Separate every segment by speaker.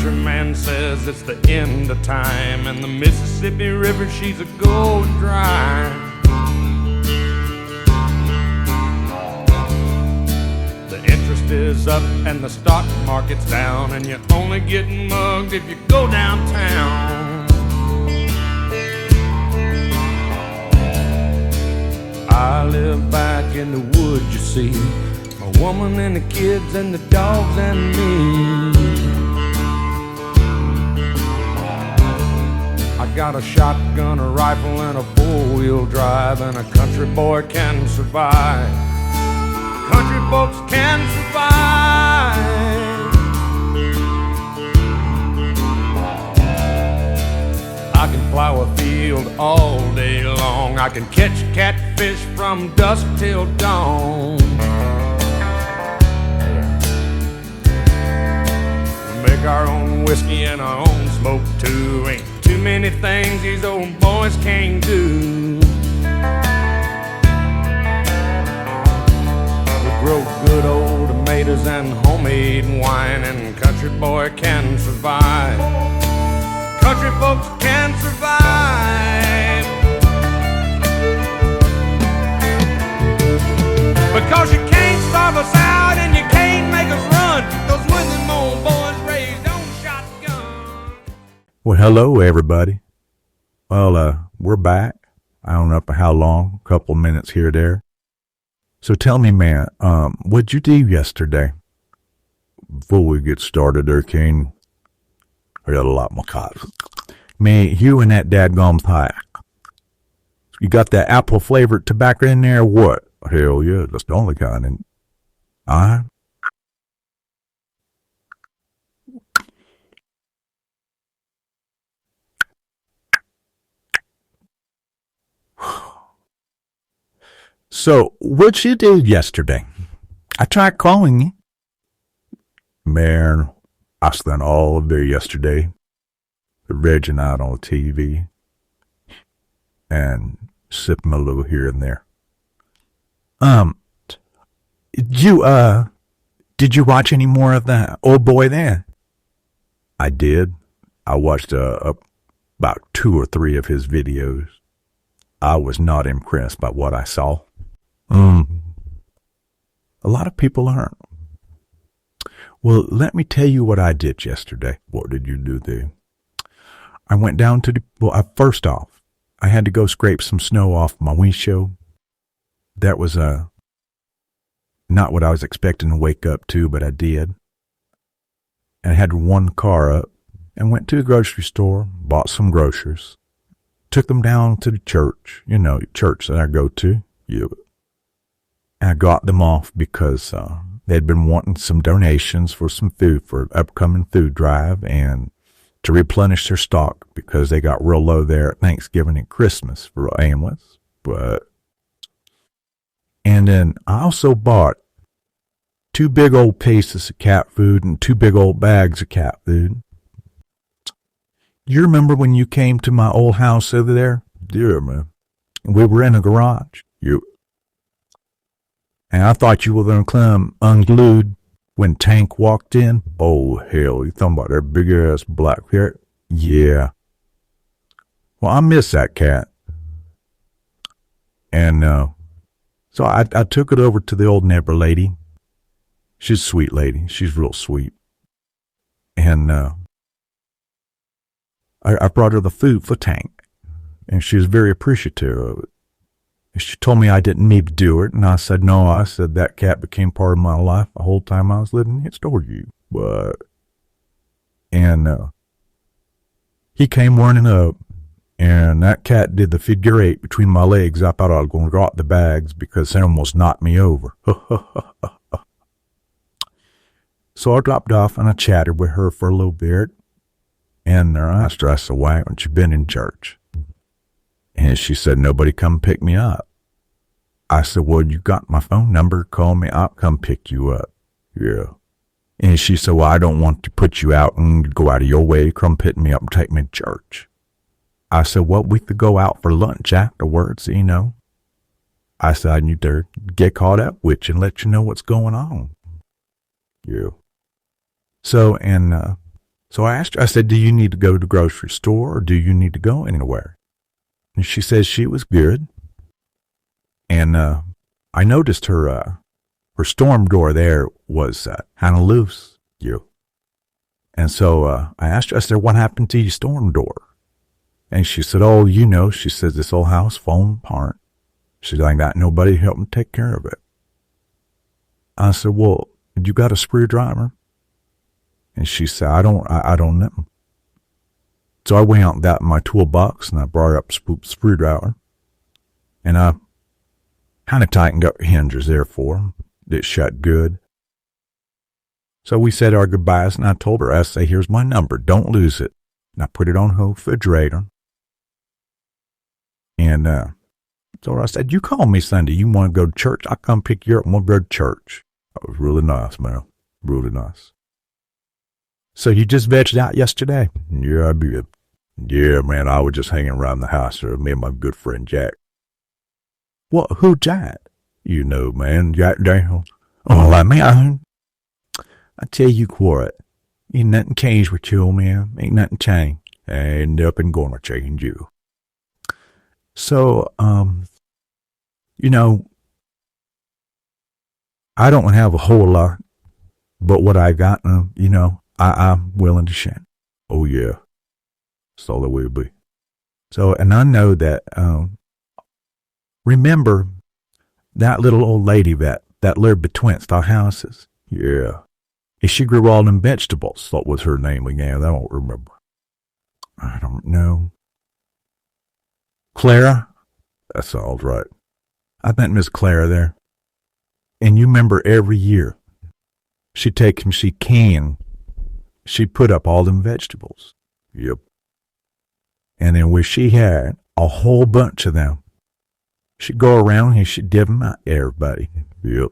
Speaker 1: preacher man says it's the end of time, and the Mississippi River, she's a going dry. The interest is up and the stock market's down, and you're only getting mugged if you go downtown. I live back in the woods, you see, my woman and the kids and the dogs and me. I got a shotgun, a rifle, and a four-wheel drive, and a country boy can survive. Country folks can survive. I can plow a field all day long. I can catch catfish from dusk till dawn. Make our own whiskey and our own smoke too. Ain't too many things these old boys can't do. We grow good old tomatoes and homemade wine, and country boy can survive. Country folks can survive. Because you can't starve us out and you can't make us run, 'cause when them old boys raised on shotgun.
Speaker 2: Well, hello, everybody. Well, we're back. I don't know for how long, a couple minutes here or there. So tell me, man, what'd you do yesterday? Before we get started there, King, I got a lot more cops. Man, you and that dadgum pie. You got that apple-flavored tobacco in there or what? Hell yeah, that's the only kind. And So, what'd you do yesterday? I tried calling you. Man, I spent all day yesterday vegging out on TV and sipping a little here and there. Did you watch any more of that old boy there? I did. I watched about 2 or 3 of his videos. I was not impressed by what I saw. A lot of people aren't. Well, let me tell you what I did yesterday. What did you do there? I went down to first off, I had to go scrape some snow off my windshield. That was not what I was expecting to wake up to, but I did. And I had one car up and went to the grocery store, bought some groceries, took them down to the church, church that I go to. Yeah. And I got them off because they'd been wanting some donations for some food for an upcoming food drive and to replenish their stock because they got real low there at Thanksgiving and Christmas for ambulance. And then I also bought 2 big old pieces of cat food and 2 big old bags of cat food. You remember when you came to my old house over there? Yeah, man. We were in a garage. And I thought you were going to come unglued when Tank walked in. Oh, hell, you talking about that big-ass black cat? Yeah. Well, I miss that cat. And so I took it over to the old neighbor lady. She's a sweet lady. She's real sweet. And I brought her the food for Tank. And she was very appreciative of it. She told me I didn't need to do it, and I said, no, I said that cat became part of my life the whole time I was living next door to you. And he came running up, and that cat did the figure 8 between my legs. I thought I was going to drop the bags because it almost knocked me over. So I dropped off, and I chatted with her for a little bit, and I asked her, I said, why haven't you been in church? And she said, nobody come pick me up. I said, well, you got my phone number. Call me. I'll come pick you up. Yeah. And she said, well, I don't want to put you out and go out of your way. Come pick me up and take me to church. I said, well, we could go out for lunch afterwards, I said, I need to get caught up with you and let you know what's going on. Yeah. So So I asked her, I said, do you need to go to the grocery store or do you need to go anywhere? And she says she was good. And I noticed her storm door there was kind of loose. And so I asked her, I said, what happened to your storm door? And she said, oh, she says this old house falling apart. She said, I got nobody to help me take care of it. I said, well, you got a screwdriver? And she said, I don't know. So I went out and got my toolbox and I brought up a screwdriver. And I kind of tightened up the hinges there for him. It shut good. So we said our goodbyes and I told her, I said, here's my number. Don't lose it. And I put it on her refrigerator. And so I said, you call me Sunday. You want to go to church? I'll come pick you up and we'll go to church. That was really nice, man. Really nice. So you just vegged out yesterday? Yeah, I did. Yeah, man, I was just hanging around the house with me and my good friend Jack. What? Who Jack? You know, man, Jack Daniels. Oh, like me, I tell you what, ain't nothing changed with you, man. Ain't nothing changed. Ain't nothing gonna change you. So, I don't have a whole lot, but what I got, I'm willing to share. Oh, yeah. That's all it will be. So, and I know that, remember that little old lady that lived betwixt our houses? Yeah. And she grew all them vegetables. What was her name again? I don't remember. I don't know. Clara? That sounds right. I met Miss Clara there. And you remember every year, she'd put up all them vegetables. Yep. And then when she had a whole bunch of them, she'd go around and she'd give them out to everybody. Yep.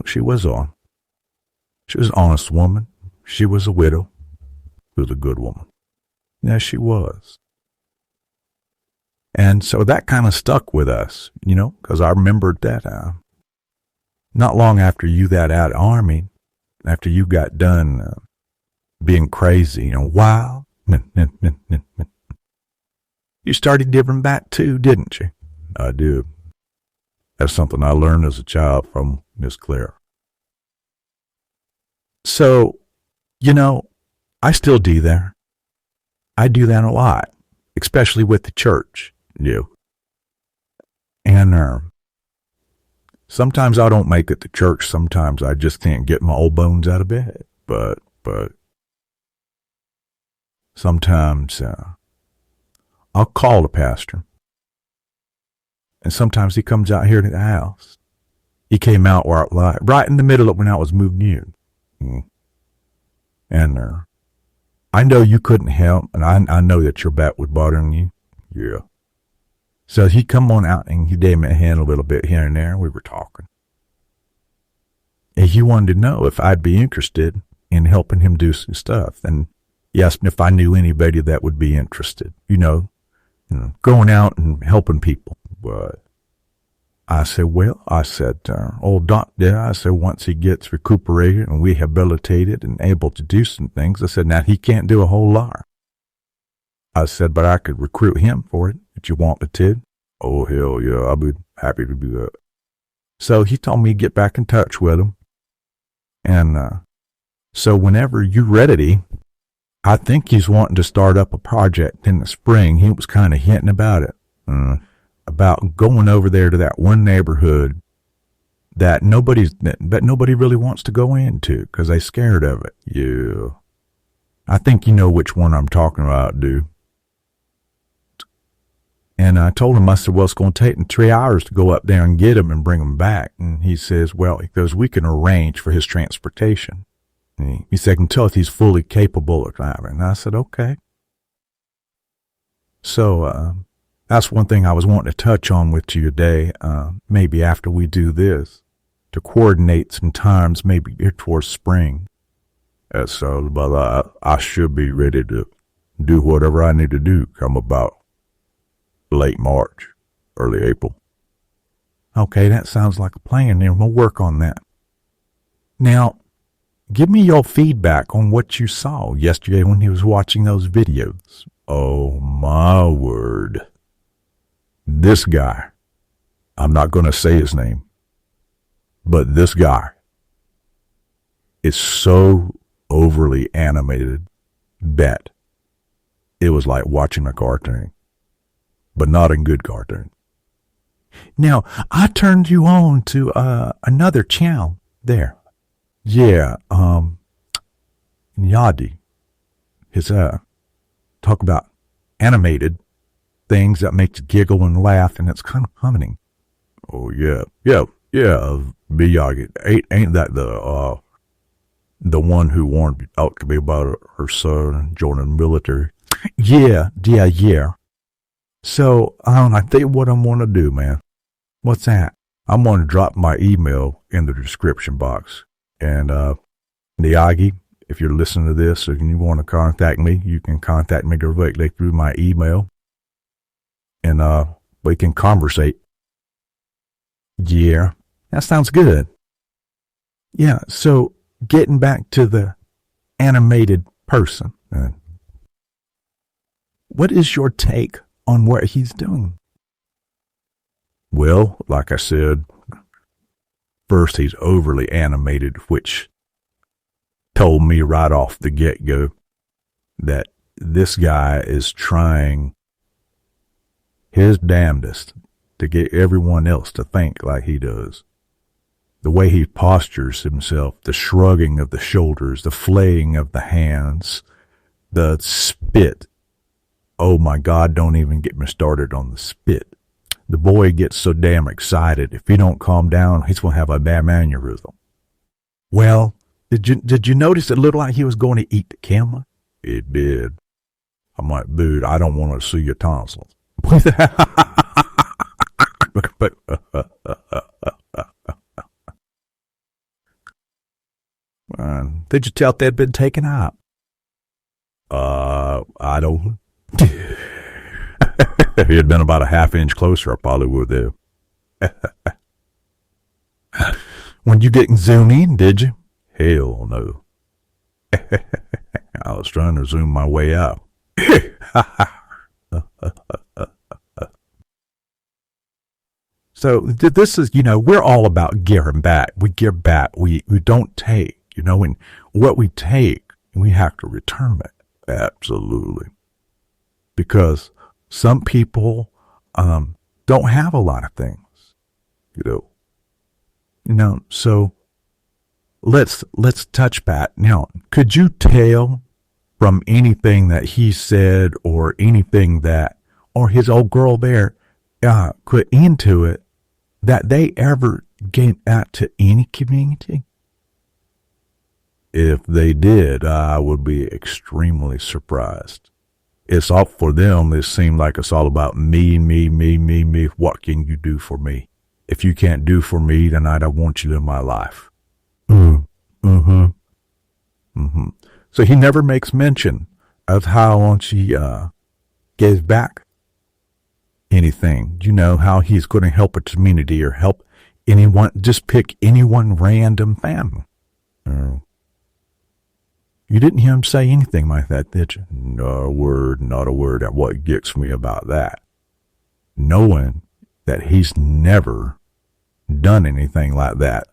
Speaker 2: She was on. She was an honest woman. She was a widow. She was a good woman. Yes, she was. And so that kind of stuck with us, because I remembered that not long after you got out of the Army, after you got done being crazy, wild, you started giving back too, didn't you? I did. That's something I learned as a child from Miss Claire. So, I still do that. I do that a lot, especially with the church. Yeah. And sometimes I don't make it to church. Sometimes I just can't get my old bones out of bed. But sometimes I'll call the pastor. And sometimes he comes out here to the house. He came out right in the middle of when I was moving in. And I know you couldn't help, and I know that your back was bothering you. Yeah. So he come on out and he gave me a hand a little bit here and there. We were talking. And he wanted to know if I'd be interested in helping him do some stuff. And he asked me if I knew anybody that would be interested, going out and helping people. But I said, old Doc there, I said, once he gets recuperated and rehabilitated and able to do some things, I said, now he can't do a whole lot. I said, but I could recruit him for it if you want me to. Oh, hell yeah, I'll be happy to do that. So he told me to get back in touch with him. And so whenever you're ready, I think he's wanting to start up a project in the spring. He was kind of hinting about it, about going over there to that one neighborhood that nobody really wants to go into because they're scared of it. Yeah. I think you know which one I'm talking about, dude. And I told him, I said, well, it's going to take them 3 hours to go up there and get him and bring him back. And he says, well, because we can arrange for his transportation. And he said, I can tell if he's fully capable of driving. And I said, okay. So that's one thing I was wanting to touch on with you today, maybe after we do this, to coordinate some times, maybe here towards spring. So, but I should be ready to do whatever I need to do come about late March, early April. Okay, that sounds like a plan. Then we'll work on that. Now, Give me your feedback on what you saw yesterday when he was watching those videos. Oh, my word. This guy, I'm not going to say his name, but this guy is so overly animated that it was like watching a cartoon, but not a good cartoon. Now, I turned you on to another channel there. Yeah, Yadi. His talk about animated things that make you giggle and laugh, and it's kind of humming. Oh yeah. Miyagi. Ain't that the one who warned out to me about her son joining the military? Yeah. So I tell you what I'm gonna do, man. What's that? I'm gonna drop my email in the description box. And Miyagi, if you're listening to this and you want to contact me, you can contact me directly through my email. And we can conversate. Yeah, that sounds good. Yeah, so getting back to the animated person. What is your take on what he's doing? Well, like I said, first he's overly animated, which told me right off the get-go that this guy is trying his damnedest to get everyone else to think like he does. The way he postures himself, the shrugging of the shoulders, the flaying of the hands, the spit. Oh my God, don't even get me started on the spit. The boy gets so damn excited. If he don't calm down, he's going to have a bad aneurysm. Well, did you notice it looked like he was going to eat the camera? It did. I'm like, dude, I don't want to see your tonsils. Did you tell they'd been taken out? I don't. If he had been about a half-inch closer, I probably would have. When you didn't zoom in, did you? Hell no. I was trying to zoom my way out. So this is, we're all about gearing back. We gear back. We don't take, and what we take, we have to return it. Absolutely. Because some people don't have a lot of things, so let's touch back. Now, could you tell from anything that he said or anything or his old girl there put into it that they ever gave out to any community? If they did, I would be extremely surprised. It's all for them. It seemed like it's all about me. What can you do for me? If you can't do for me, then I don't want you in my life. So he never makes mention of how she gave back anything. Do you know how he's going to help a community or help anyone? Just pick any one random family. You didn't hear him say anything like that, did you? Not a word. That's what gets me about that. Knowing that he's never done anything like that,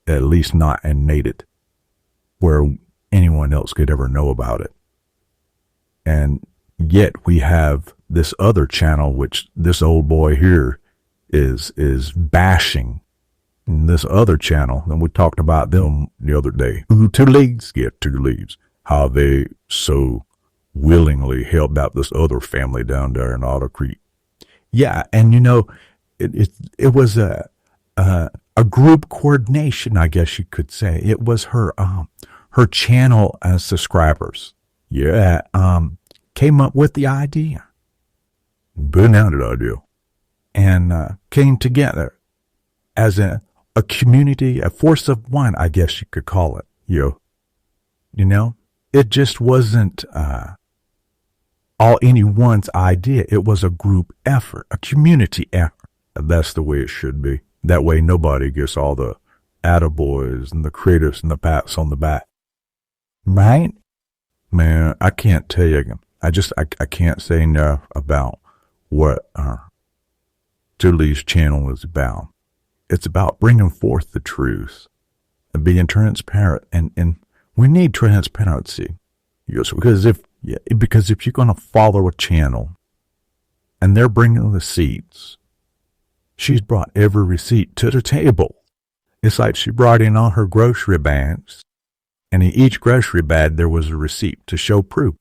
Speaker 2: at least not innate where anyone else could ever know about it. And yet we have this other channel, which this old boy here is bashing. And this other channel, and we talked about them the other day. Two leads. How they so willingly helped out this other family down there in Otter Creek. Yeah, and it was a group coordination, I guess you could say. It was her channel subscribers. Yeah, came up with the idea. Brilliant idea. And came together as a community, a force of one, I guess you could call it. It just wasn't all anyone's idea. It was a group effort, a community effort. That's the way it should be. That way nobody gets all the attaboys and the critics and the pats on the back. Right? Man, I can't tell you. I can't say enough about what Julie's channel is about. It's about bringing forth the truth and being transparent. And we need transparency. Yes, because if you're going to follow a channel and they're bringing receipts, she's brought every receipt to the table. It's like she brought in all her grocery bags, and in each grocery bag there was a receipt to show proof.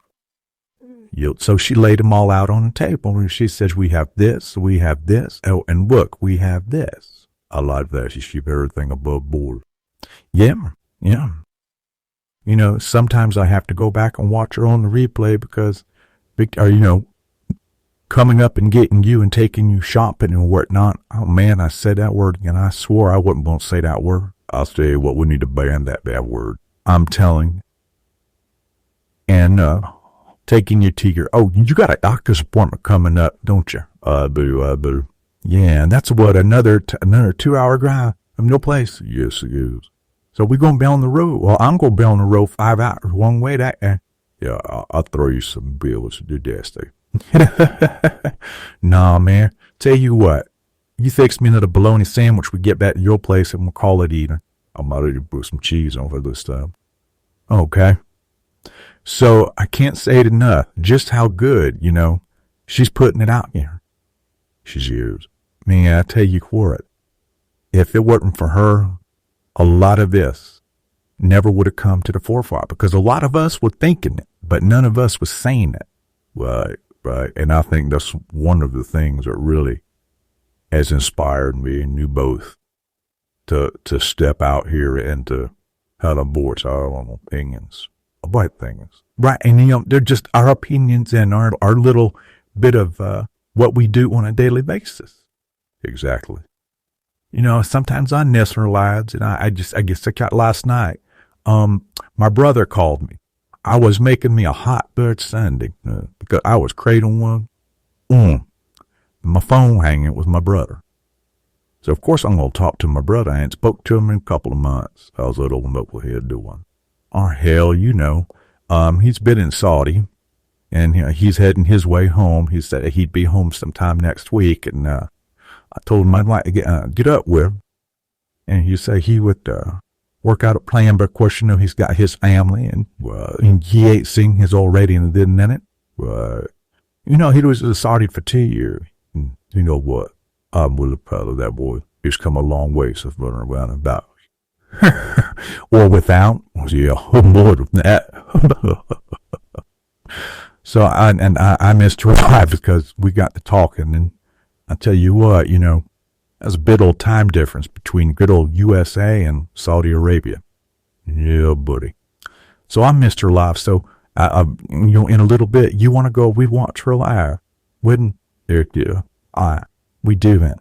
Speaker 2: So she laid them all out on the table, and she says, we have this, oh, and look, we have this. I like that. She keeps everything above board. Yeah. You know, sometimes I have to go back and watch her on the replay because, coming up and getting you and taking you shopping and whatnot. Oh man, I said that word again. I swore I wasn't going to say that word. I'll tell you what, we need to ban that bad word. I'm telling. And taking you to your, you got a doctor's appointment coming up, don't you? Boo. Yeah, and that's what, another 2-hour drive from your place? Yes, it is. So we're going to be on the road. Well, I'm going to be on the road 5 hours one way. Yeah, I'll throw you some bills to do that, Steve. Nah, man. Tell you what. You fix me another bologna sandwich. We get back to your place and we'll call it even. I'm ready to put some cheese on for this time. Okay. So I can't say it enough. Just how good, she's putting it out here. She's yours. Man, I tell you what. If it wasn't for her, a lot of this never would have come to the forefront because a lot of us were thinking it, but none of us was saying it. Right. And I think that's one of the things that really has inspired me and you both to step out here and to have a voice our own opinions about things. Right. And, they're just our opinions and our little bit of what we do on a daily basis. Exactly. Sometimes I nest her lives, and I guess I got last night. My brother called me. I was making me a hot bird Sunday because I was cradling one. My phone hanging with my brother. So of course I'm gonna talk to my brother. I ain't spoke to him in a couple of months. How's that old knucklehead doing? Oh hell, he's been in Saudi, and he's heading his way home. He said he'd be home sometime next week, and I told him I'd like to get up with him. And he said he would work out a plan, but of course, he's got his family, and he ain't seen his old lady in a minute. He was in Saudi for 2 years. And you know what? I'm really proud of that boy. He's come a long way since running around and about. Or without. Yeah, more than that. So I missed her live because we got to talking, and I tell you what, there's a bit old time difference between good old USA and Saudi Arabia. Yeah, buddy. So I missed her live. So in a little bit, you want to go? We watch her live, wouldn't? Yeah, we do that.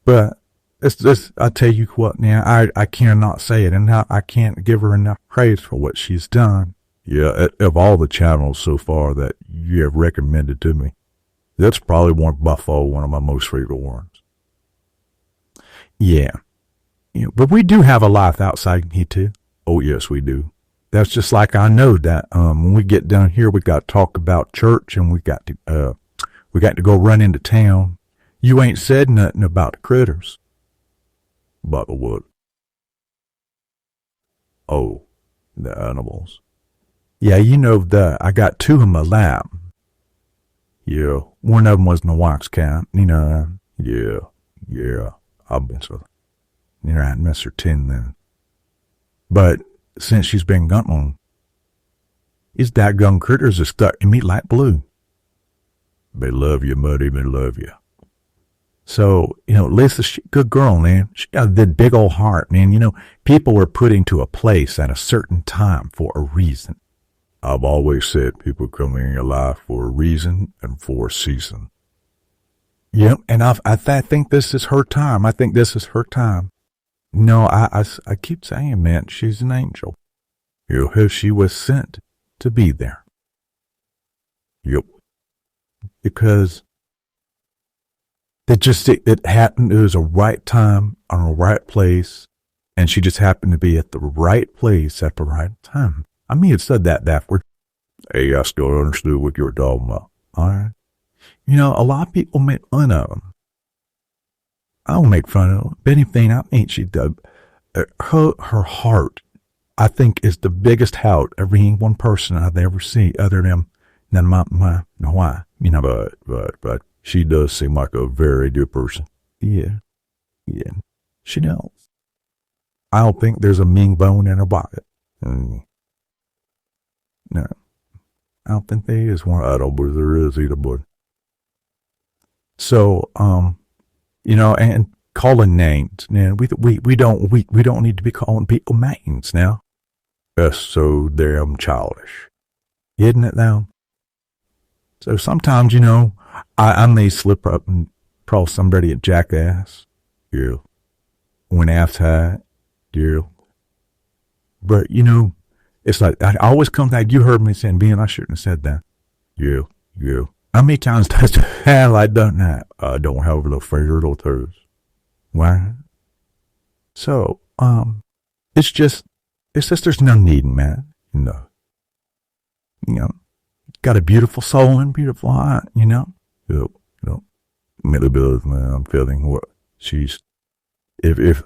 Speaker 2: But it's I tell you what, now I cannot say it, and I can't give her enough praise for what she's done. Yeah, of all the channels so far that you have recommended to me, that's probably by far one of my most favorite ones. Yeah. But we do have a life outside here too. Oh, yes, we do. That's just like I know that when we get down here, we got to talk about church, and we got to go run into town. You ain't said nothing about the critters. About the what? Oh, the animals. Yeah, I got 2 in my lap. Yeah, one of them was my wife's cat. Yeah. I've been so. I miss her 10 then. But since she's been gone, these daggone critters are stuck in me like blue. They love you, Muddy. They love you. So, Lisa, she's a good girl, man. She got that big old heart, man. People were put into a place at a certain time for a reason. I've always said people come in your life for a reason and for a season. Yep, and I think this is her time. I think this is her time. No, I keep saying, man, she's an angel. She was sent to be there. Yep. Because it happened. It was a right time on a right place, and she just happened to be at the right place at the right time. I may have said that backward. Hey, I still understood what you were talking about. All right. You know, a lot of people make fun of them. I don't make fun of them. But anything, I think she does. Her heart, I think, is the biggest heart of any one person I've ever seen other than my wife. You know, but she does seem like a very good person. Yeah. She does. I don't think there's a mean bone in her body. No. I don't think there is one. I don't believe there is either, but. So, you know, and calling names, man, we don't need to be calling people names now. That's so damn childish. Isn't it now? So sometimes, you know, I may slip up and call somebody a jackass. Yeah. When outside. Yeah. But, you know, it's like, I always come back, you heard me saying, Ben, I shouldn't have said that. Yeah. How many times have I done that? I don't have no fingers or toes. Why? So, it's just there's no need, man. No. You know, got a beautiful soul and beautiful heart, you know? Yep. Millie Bills, man, I'm feeling what she's, if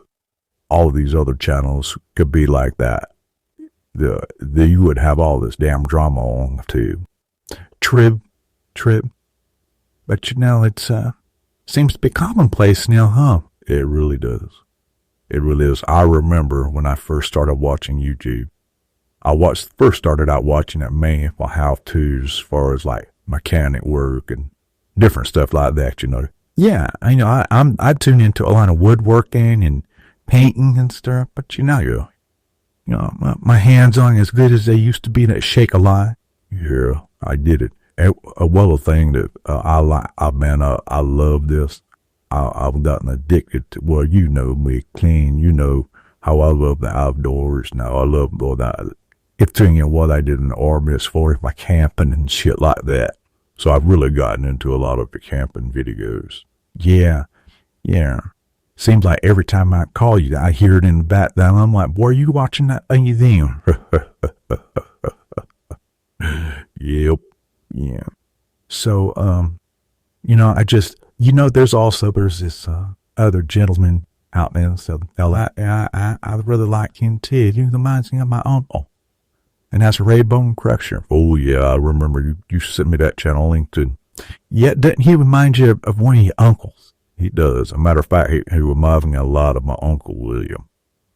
Speaker 2: all of these other channels could be like that, you would have all this damn drama on too. Trib. But you know, it's, seems to be commonplace now, huh? It really does. It really is. I remember when I first started watching YouTube, first started out watching it mainly for how-tos as far as like mechanic work and different stuff like that, you know. Yeah, I know, I tune into a lot of woodworking and painting and stuff, but you know, my hands aren't as good as they used to be to shake a lot. Yeah, I did it. Well, a thing that I love this. I've gotten addicted to, well, you know me, clean, you know how I love the outdoors now. I love all that. It's what I did in the Army as far as my camping and shit like that. So I've really gotten into a lot of the camping videos. Yeah. Seems like every time I call you, I hear it in the background. I'm like, boy, are you watching that thing then? Yep. Yeah. So, you know, there's this other gentleman out there. So, I really like him too. He reminds me of my uncle. And that's Ray Bone Crusher. Oh, yeah, I remember you sent me that channel link to. Yeah, doesn't he remind you of one of your uncles? He does. As a matter of fact, he reminds me a lot of my Uncle William.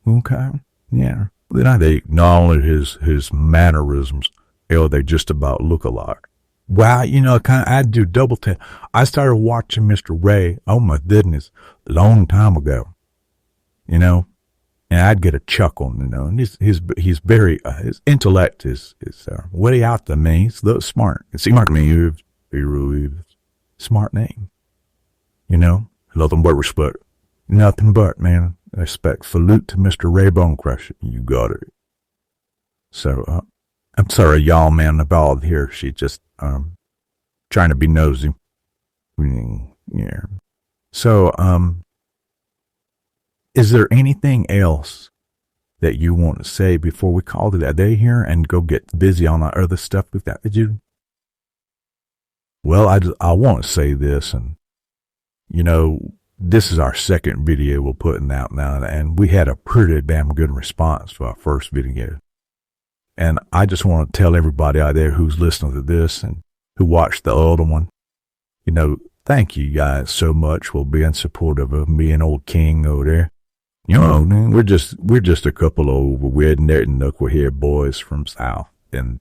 Speaker 2: Okay. Yeah. Then I think not only his mannerisms, they just about look alike. Wow, you know, I do double take. I started watching Mr. Ray, oh my goodness, a long time ago. You know, and I'd get a chuckle, you know, and he's very, his intellect is way out to me. He's a little smart. It seems like me, he really is. Smart name. You know, nothing but respect. Nothing but, man, respect. Salute to Mr. Ray Bone Crusher. You got it. So, I'm sorry, y'all, man, the bald here. She just, trying to be nosy. Yeah. So, is there anything else that you want to say before we call it a day here and go get busy on our other stuff we've got to do? Well, I want to say this, and, you know, this is our second video we're putting out now, and we had a pretty damn good response to our first video. And I just want to tell everybody out there who's listening to this and who watched the other one, you know, thank you guys so much for being supportive of me and old King over there. You know, we're just a couple of redneck and knucklehead boys from South, and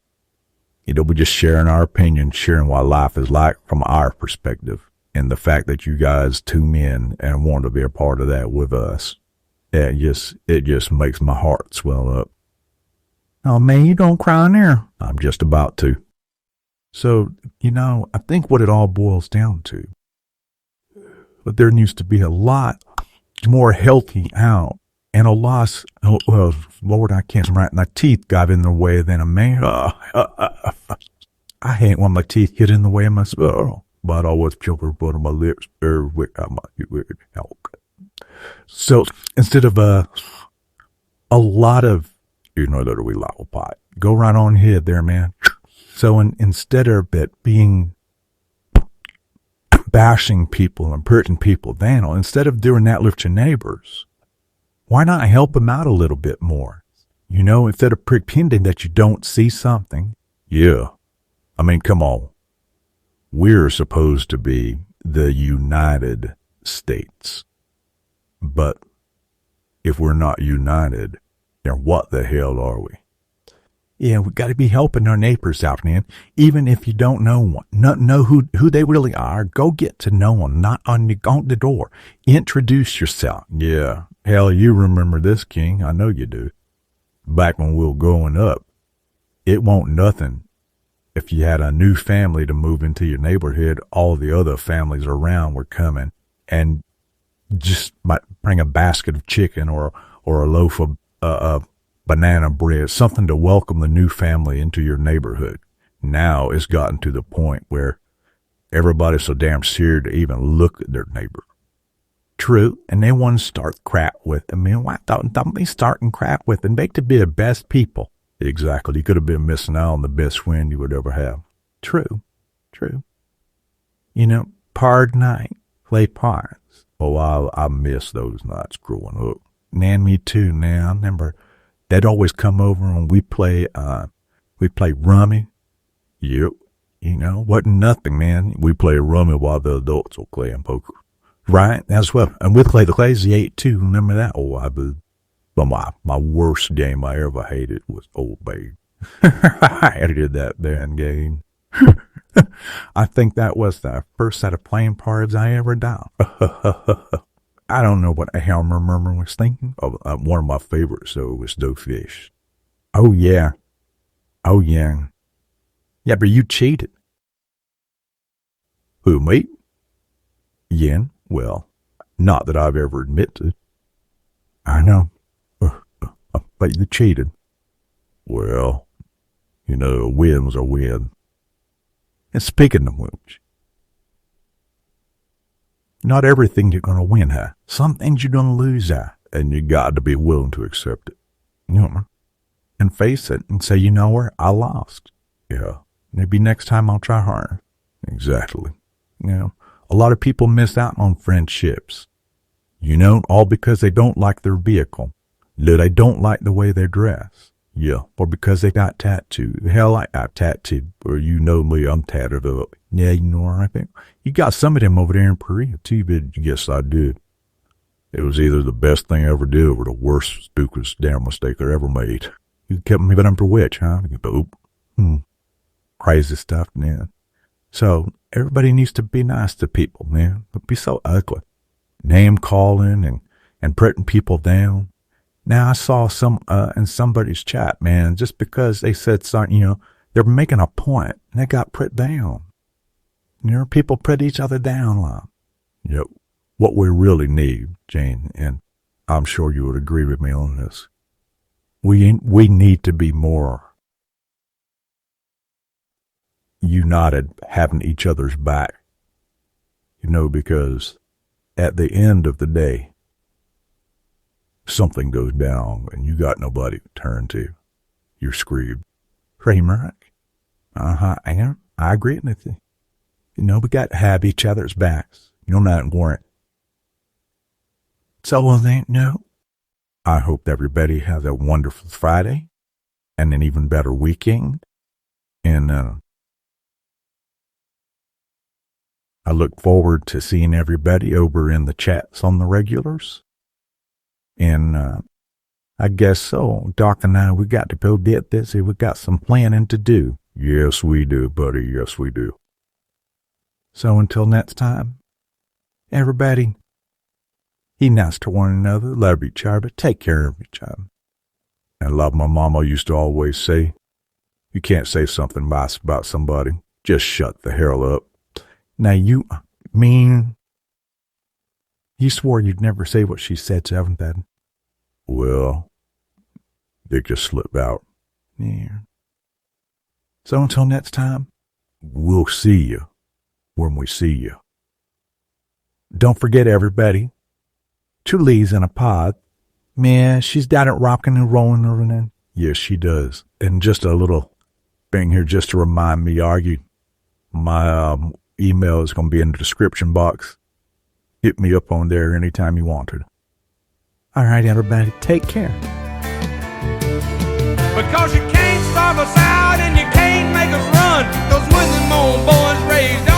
Speaker 2: you know, we're just sharing our opinion, sharing what life is like from our perspective, and the fact that you guys tune in and want to be a part of that with us, it just makes my heart swell up. Oh man, you don't cry in there. I'm just about to. So, you know, I think what it all boils down to, but there needs to be a lot more healthy out, and a loss. Oh, well, Lord, I can't write. My teeth got in the way than a man. I hate when my teeth get in the way of my spell, but I always choker put on my lips. So instead of a lot of, you know, that we like a pot. Go right on ahead there, man. So instead of it being bashing people and putting people down, instead of doing that with your neighbors, why not help them out a little bit more? You know, instead of pretending that you don't see something. Yeah. I mean, come on. We're supposed to be the United States. But if we're not united, then what the hell are we? Yeah, we got to be helping our neighbors out, man. Even if you don't know one, not know who they really are, go get to know them. Not on the door. Introduce yourself. Yeah, hell, you remember this, King. I know you do. Back when we were growing up, it won't nothing. If you had a new family to move into your neighborhood, all the other families around were coming and just might bring a basket of chicken or a loaf of banana bread, something to welcome the new family into your neighborhood. Now it's gotten to the point where everybody's so damn scared to even look at their neighbor. True, and they want to start crap with them. I mean, why don't they starting crap with them? Make to be the best people. Exactly. You could have been missing out on the best friend you would ever have. True. You know, pard night, play pards. Oh, I miss those nights growing up. Man, me too. Now, I remember they'd always come over and we'd play rummy. Yep. You know, wasn't nothing, man. We play rummy while the adults were playing poker. Right? That's what, and we'd play the Crazy Eight too. Remember that? Oh, I did. But my worst game I ever hated was Old Bay. I hated that damn game. I think that was the first set of playing cards I ever done. I don't know what the hell I remember was thinking. One of my favorites, though, was Dough Fish. Oh, yeah. Yeah, but you cheated. Who, me? Yeah, well, not that I've ever admitted. I know. But you cheated. Well, you know, a win's a win. And speaking of which, not everything you're going to win, huh? Some things you're going to lose, huh? And you got to be willing to accept it. You know, and face it and say, you know what, I lost. Yeah, maybe next time I'll try harder. Exactly. You know, a lot of people miss out on friendships. You know, all because they don't like their vehicle. That they don't like the way they dress. Yeah, or because they got tattooed. Hell, I got tattooed. Or you know me, I'm tatted up. Yeah, you know what I think? You got some of them over there in Korea, too, but yes, I did. It was either the best thing I ever did or the worst, stupidest damn mistake I ever made. You kept me but I'm for which, huh? Crazy stuff, man. So, everybody needs to be nice to people, man. But be so ugly. Name calling and putting people down. Now, I saw some in somebody's chat, man, just because they said something, you know, they're making a point, and they got put down. You know, people put each other down, like. Yep. What we really need, Jane, and I'm sure you would agree with me on this, we need to be more united, having each other's back. You know, because at the end of the day, something goes down and you got nobody to turn to. You're screwed. Pretty much. I agree with you. You know, we got to have each other's backs. You know, not warrant. So, on that note, I hope everybody has a wonderful Friday and an even better weekend. And I look forward to seeing everybody over in the chats on the regulars. And I guess so. Doc and I, we got to go get this. We got some planning to do. Yes, we do, buddy. Yes, we do. So until next time, everybody, be nice to one another, love each other, take care of each other. And like my mama used to always say, you can't say something nice about somebody. Just shut the hell up. Now you swore you'd never say what she said to Evan, Dad. Well, it just slipped out. Yeah. So until next time, we'll see you when we see you. Don't forget, everybody, 2 Lees in a pod. Man, she's down at rocking and rolling over there. Yes, she does. And just a little thing here just to remind me, argue. My email is going to be in the description box. Hit me up on there anytime you want to. All right, everybody, take care.
Speaker 1: Because you can't starve us out and you can't make us run. 'Cause when them old boys raised